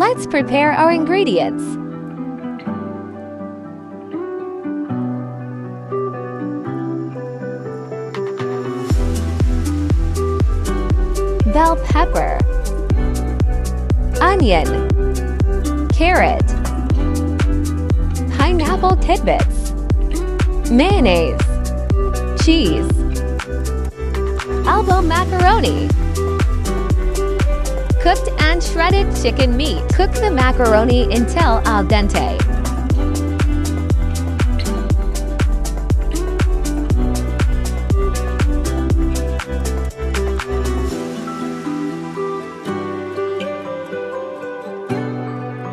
Let's prepare our ingredients. Bell pepper, onion, carrot, pineapple tidbits, mayonnaise, cheese, elbow macaroni, cooked and shredded chicken meat. Cook the macaroni until al dente.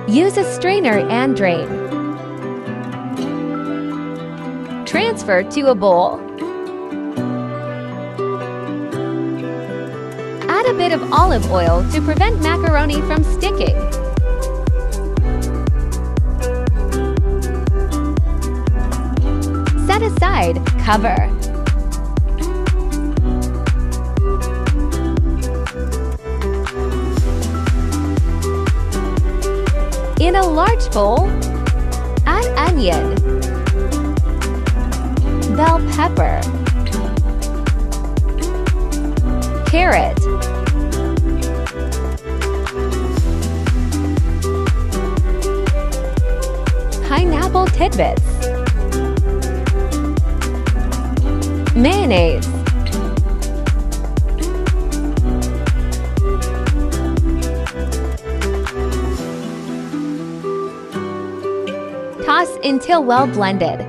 Use a strainer and drain. Transfer to a bowl. Add a bit of olive oil to prevent macaroni from sticking. Set aside, cover. In a large bowl, add onion, bell pepper, carrot, pineapple tidbits, mayonnaise, toss until well blended.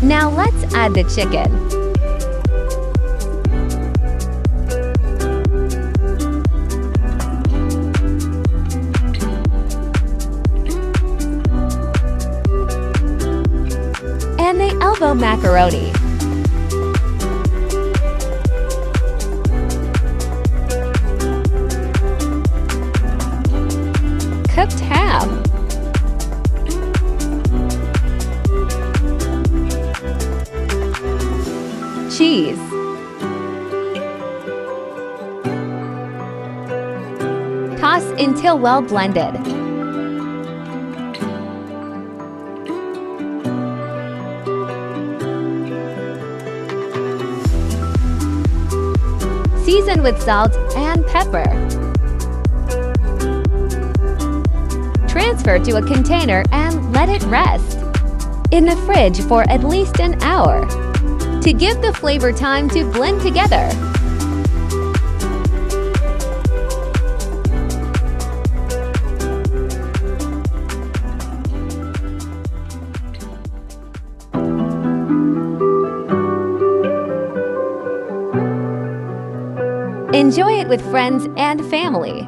Now let's add the chicken. And the elbow macaroni. Cooked ham. Cheese. Toss until well blended. Season with salt and pepper. Transfer to a container and let it rest in the fridge for at least an hour to give the flavor time to blend together. Enjoy it with friends and family.